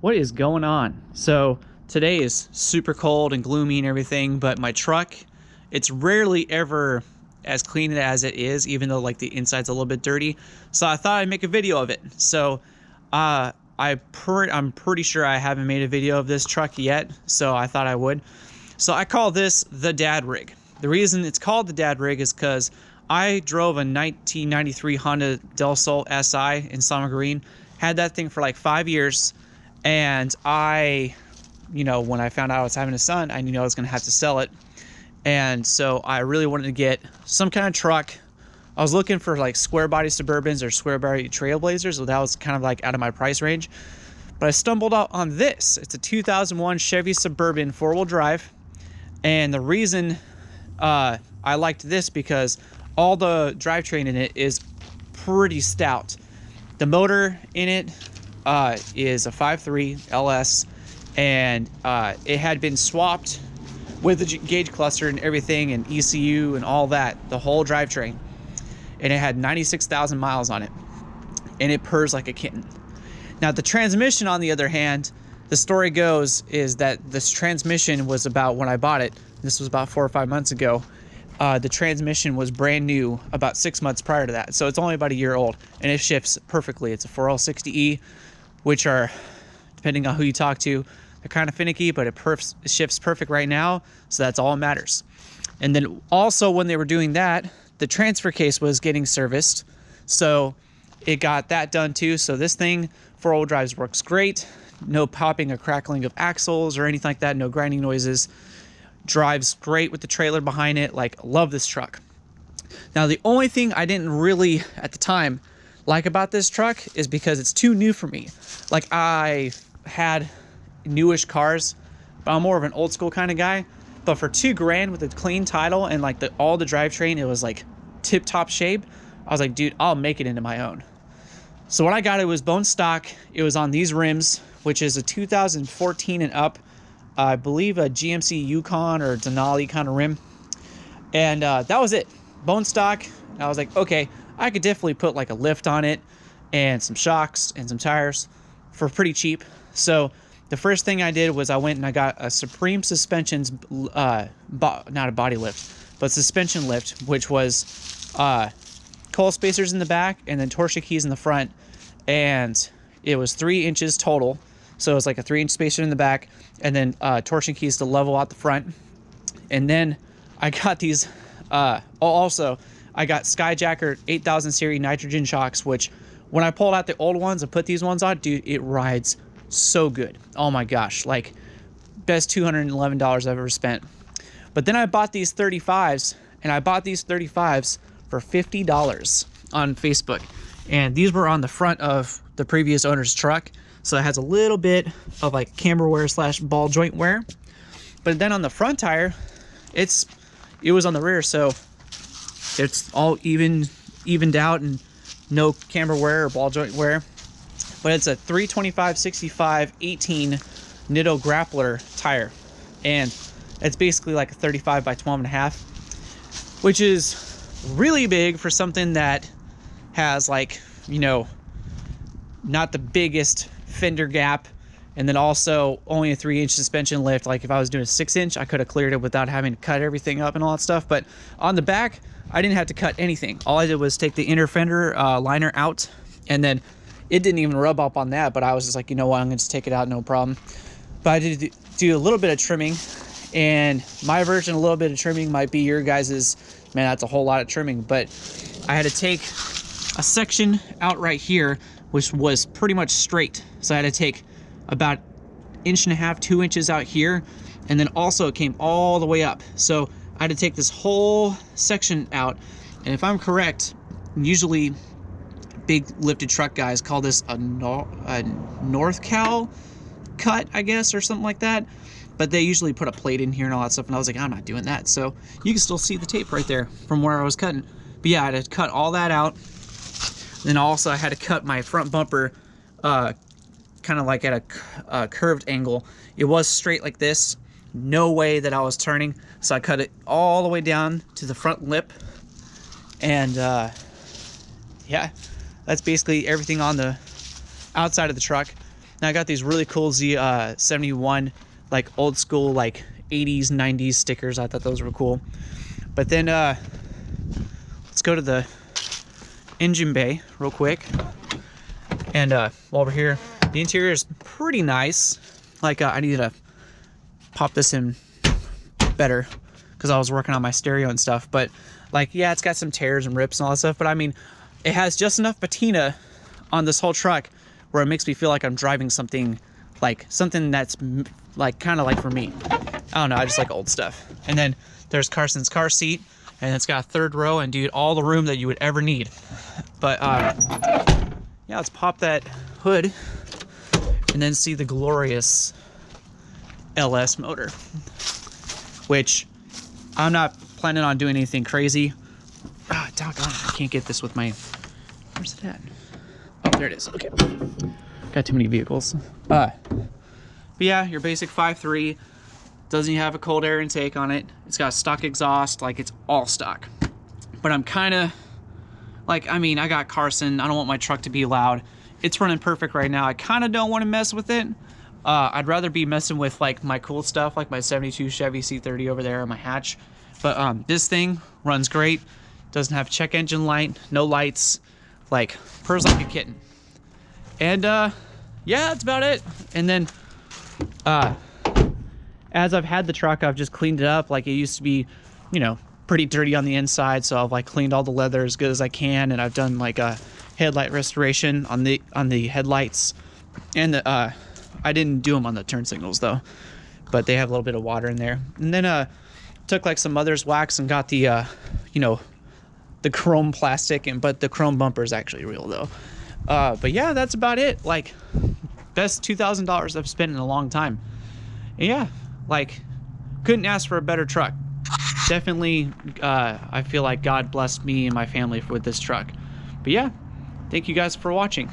What is going on? So today is super cold and gloomy and everything, but my truck, it's rarely ever as clean as it is, even though like the inside's a little bit dirty. So I thought I'd make a video of it. So I'm pretty sure I haven't made a video of this truck yet, so I thought I would. So I call this the dad rig. The reason it's called the dad rig is because I drove a 1993 Honda Del Sol SI in Summer Green, had that thing for like 5 years. And when I found out I was having a son, I knew I was going to have to sell it. And so I really wanted to get some kind of truck. I was looking for like square body Suburbans or square body Trailblazers, so that was kind of like out of my price range. But I stumbled out on this. It's a 2001 Chevy Suburban 4-wheel drive. And the reason I liked this because all the drivetrain in it is pretty stout. The motor in it is a 5.3 LS, and it had been swapped with the gauge cluster and everything, and ECU and all that, the whole drivetrain, and it had 96,000 miles on it, and it purrs like a kitten. Now the transmission, on the other hand, the story goes is that this transmission was about, when I bought it, this was about 4 or 5 months ago, the transmission was brand new about 6 months prior to that, so it's only about a year old, and it shifts perfectly. It's a 4L60E, which are, depending on who you talk to, they're kind of finicky, but it shifts perfect right now, so that's all that matters. And then also when they were doing that, the transfer case was getting serviced, so it got that done too. So this thing, 4-wheel drives, works great. No popping or crackling of axles or anything like that, no grinding noises. Drives great with the trailer behind it. Like, love this truck. Now the only thing I didn't really, at the time, like about this truck is because it's too new for me. Like, I had newish cars, but I'm more of an old school kind of guy. But for $2,000 with a clean title and like all the drivetrain, it was like tip top shape. I was like, dude, I'll make it into my own. So when I got it, was bone stock. It was on these rims, which is a 2014 and up. I believe a GMC Yukon or Denali kind of rim. And that was it. Bone stock. I was like, okay, I could definitely put like a lift on it and some shocks and some tires for pretty cheap. So the first thing I did was I went and I got a Supreme Suspensions, not a body lift, but suspension lift, which was coil spacers in the back and then torsion keys in the front. And it was 3 inches total. So it was like a 3-inch spacer in the back and then torsion keys to level out the front. And then I got these, also I got Skyjacker 8000 series nitrogen shocks, which when I pulled out the old ones and put these ones on, dude, it rides so good. Oh my gosh, like best $211 I've ever spent. But then I bought these 35s, and I bought these 35s for $50 on Facebook. And these were on the front of the previous owner's truck. So it has a little bit of like camber wear / ball joint wear. But then on the front tire, it was on the rear, so it's all evened out and no camber wear or ball joint wear. But it's a 325/65/18 Nitto Grappler tire, and it's basically like a 35 by 12.5, which is really big for something that has like, not the biggest fender gap, and then also only a 3-inch suspension lift. Like if I was doing a 6-inch, I could have cleared it without having to cut everything up and all that stuff. But on the back, I didn't have to cut anything. All I did was take the inner fender liner out, and then it didn't even rub up on that, but I was just like, you know what, I'm gonna just take it out, no problem. But I did do a little bit of trimming, and my version, a little bit of trimming might be your guys's, man, that's a whole lot of trimming. But I had to take a section out right here, which was pretty much straight. So I had to take about 1.5 to 2 inches out here, and then also it came all the way up. So I had to take this whole section out, and if I'm correct, usually big lifted truck guys call this a north cowl cut, I guess, or something like that. But they usually put a plate in here and all that stuff, and I was like, I'm not doing that. So you can still see the tape right there from where I was cutting. But yeah, I had to cut all that out. Then also I had to cut my front bumper kind of like at a curved angle. It was straight like this. No way that I was turning. So I cut it all the way down to the front lip. And yeah, that's basically everything on the outside of the truck. Now I got these really cool Z71, like old school, like 80s, 90s stickers. I thought those were cool. But then let's go to the engine bay real quick. And while we're here, the interior is pretty nice. Like I need to pop this in better because I was working on my stereo and stuff. But like, yeah, it's got some tears and rips and all that stuff. But I mean, it has just enough patina on this whole truck where it makes me feel like I'm driving something that's like kind of like for me. I don't know, I just like old stuff. And then there's Carson's car seat, and it's got a third row, and dude, all the room that you would ever need. But yeah, let's pop that hood and then see the glorious LS motor, which I'm not planning on doing anything crazy. Ah, doggone it, I can't get this with my, where's it at? Oh, there it is. Okay. Got too many vehicles. But yeah, your basic 5.3. Doesn't even have a cold air intake on it. It's got stock exhaust, like it's all stock. But I'm kind of like, I mean, I got Carson. I don't want my truck to be loud. It's running perfect right now. I kind of don't want to mess with it. I'd rather be messing with like my cool stuff, like my 72 Chevy C30 over there, or my hatch. But this thing runs great. Doesn't have check engine light, no lights, like purrs like a kitten. And yeah, that's about it. And then as I've had the truck, I've just cleaned it up. Like it used to be, you know, pretty dirty on the inside, so I've like cleaned all the leather as good as I can, and I've done like a headlight restoration on the headlights. And the I didn't do them on the turn signals though, but they have a little bit of water in there. And then took like some mother's wax and got the you know, the chrome plastic, but the chrome bumper is actually real though. But yeah, that's about it. Like, best $2,000 I've spent in a long time. And yeah, like, couldn't ask for a better truck. Definitely, I feel like God blessed me and my family with this truck. But yeah, thank you guys for watching.